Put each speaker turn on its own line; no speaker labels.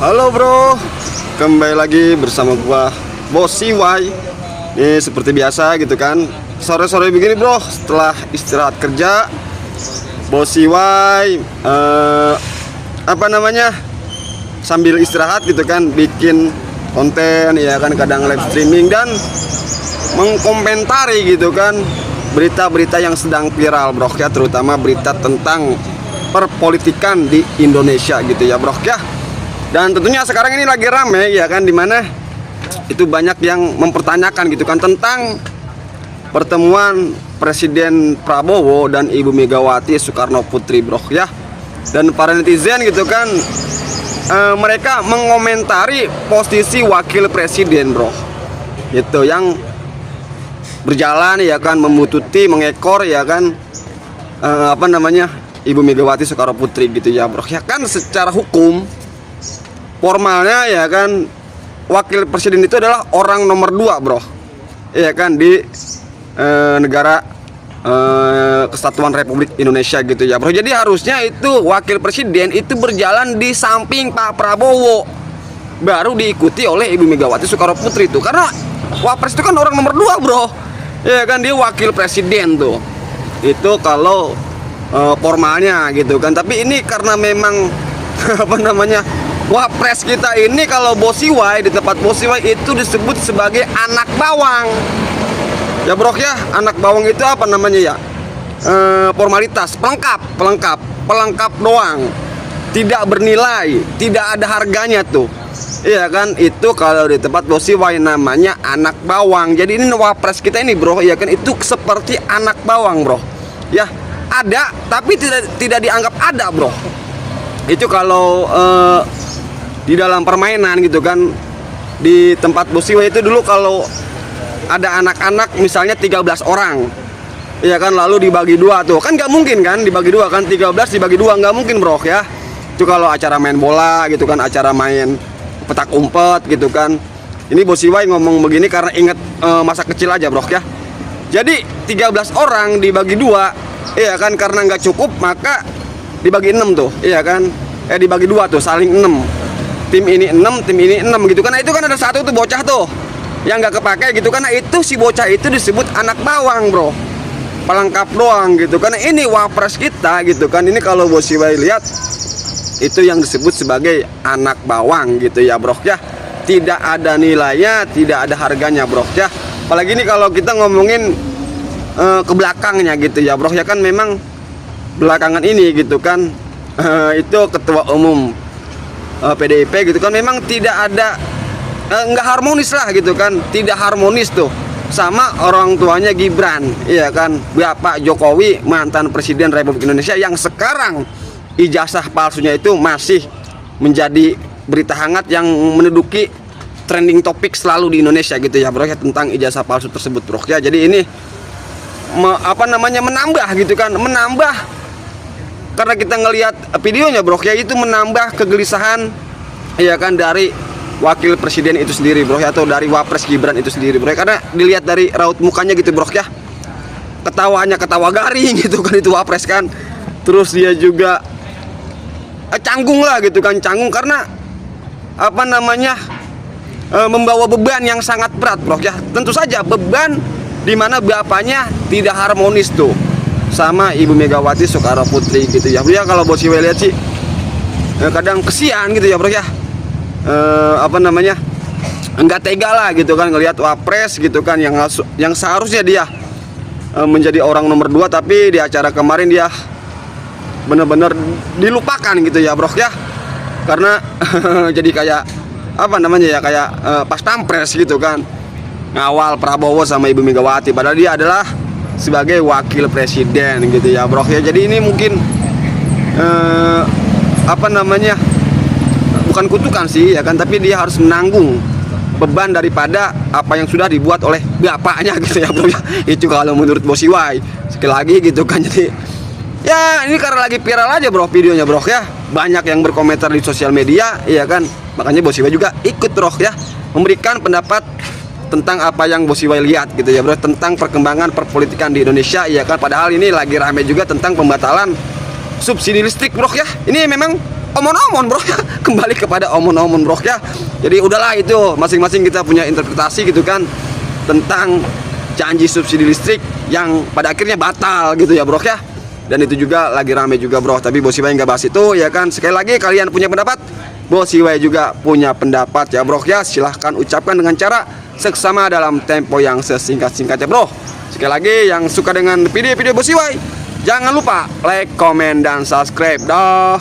Halo bro, kembali lagi bersama gua Bos CY. Ini seperti biasa gitu kan, sore-sore begini bro, setelah istirahat kerja, Bos CY sambil istirahat gitu kan, bikin konten ya kan, kadang live streaming dan mengkomentari gitu kan berita-berita yang sedang viral bro ya, terutama berita tentang perpolitikan di Indonesia gitu ya bro ya. Dan tentunya sekarang ini lagi rame ya kan, dimana itu banyak yang mempertanyakan gitu kan tentang pertemuan Presiden Prabowo dan Ibu Megawati Soekarno Putri bro ya. Dan para netizen gitu kan, mereka mengomentari posisi wakil presiden bro, itu yang berjalan ya kan, membututi, mengekor ya kan, Ibu Megawati Soekarno Putri gitu ya bro ya. Kan secara hukum formalnya ya kan, wakil presiden itu adalah orang nomor 2 bro ya kan, di negara Kesatuan Republik Indonesia gitu ya bro. Jadi harusnya itu wakil presiden itu berjalan di samping Pak Prabowo, baru diikuti oleh Ibu Megawati Soekarno Putri itu, karena wapres itu kan orang nomor 2 bro ya kan, dia wakil presiden tuh, itu kalau formalnya gitu kan. Tapi ini karena memang wapres kita ini, kalau Bos CY, di tempat Bos CY itu disebut sebagai anak bawang ya bro ya. Anak bawang itu apa namanya ya, formalitas, pelengkap doang, tidak bernilai, tidak ada harganya tuh iya kan. Itu kalau di tempat Bos CY namanya anak bawang. Jadi ini wapres kita ini bro ya kan, itu seperti anak bawang bro ya, ada tapi tidak dianggap ada bro. Itu kalau di dalam permainan gitu kan, di tempat Bos CY itu dulu kalau ada anak-anak misalnya 13 orang ya kan, lalu dibagi 2 tuh kan, nggak mungkin kan dibagi 2 kan, 13 dibagi 2 nggak mungkin bro ya. Itu kalau acara main bola gitu kan, acara main petak umpet gitu kan. Ini Bos CY ngomong begini karena inget masa kecil aja bro ya. Jadi 13 orang dibagi 2 iya kan, karena nggak cukup maka dibagi 6 tuh iya kan, dibagi 2 tuh, saling 6, tim ini 6, tim ini 6 gitu. Karena itu kan ada satu tuh bocah tuh yang nggak kepake gitu, karena itu si bocah itu disebut anak bawang bro, pelengkap doang gitu. Karena ini wapres kita gitu kan, ini kalau Bos CY lihat itu yang disebut sebagai anak bawang gitu ya bro ya. Tidak ada nilainya, tidak ada harganya bro ya. Apalagi ini kalau kita ngomongin ke belakangnya gitu ya bro ya kan, memang belakangan ini gitu kan, itu ketua umum PDIP gitu kan, memang tidak ada, nggak harmonis lah gitu kan, tidak harmonis tuh sama orang tuanya Gibran iya kan, Bapak Jokowi, mantan Presiden Republik Indonesia, yang sekarang ijazah palsunya itu masih menjadi berita hangat yang menduduki trending topik selalu di Indonesia gitu ya bro ya, tentang ijazah palsu tersebut bro ya. Jadi ini menambah gitu kan, karena kita ngelihat videonya bro ya, itu menambah kegelisahan ya kan dari wakil presiden itu sendiri bro ya, atau dari wapres Gibran itu sendiri bro ya. Karena dilihat dari raut mukanya gitu bro ya, ketawanya ketawa garing gitu kan, itu wapres kan. Terus dia juga canggung lah gitu kan, canggung karena membawa beban yang sangat berat bro ya. Tentu saja beban dimana bapaknya tidak harmonis tuh sama Ibu Megawati Soekarno Putri gitu ya bro ya. Kalau Bos CY lihat sih kadang kesian gitu ya bro ya, enggak tega lah gitu kan ngelihat wapres gitu kan, yang seharusnya dia menjadi orang nomor 2, tapi di acara kemarin dia benar-benar dilupakan gitu ya bro ya. Karena jadi kayak kayak pas pampres gitu kan, ngawal Prabowo sama Ibu Megawati, padahal dia adalah sebagai wakil presiden gitu ya bro ya. Jadi ini mungkin bukan kutukan sih ya kan, tapi dia harus menanggung beban daripada apa yang sudah dibuat oleh bapaknya gitu ya bro ya. Itu kalau menurut Bos CY sekali lagi gitu kan. Jadi ya ini karena lagi viral aja bro videonya bro ya, banyak yang berkomentar di sosial media ya kan, makanya Bos CY juga ikut bro ya, memberikan pendapat tentang apa yang Bos CY lihat gitu ya bro, tentang perkembangan perpolitikan di Indonesia ya kan. Padahal ini lagi rame juga tentang pembatalan subsidi listrik bro ya. Ini memang omon-omon bro ya. Kembali kepada omon-omon bro ya. Jadi udahlah itu masing-masing kita punya interpretasi gitu kan tentang janji subsidi listrik yang pada akhirnya batal gitu ya bro ya. Dan itu juga lagi rame juga bro. Tapi Bos Iwai nggak bahas itu ya kan. Sekali lagi kalian punya pendapat, Bos Iwai juga punya pendapat ya bro ya. Silahkan ucapkan dengan cara seksama dalam tempo yang sesingkat-singkatnya bro. Sekali lagi yang suka dengan video-video Bos Iwai, jangan lupa like, komen, dan subscribe dah.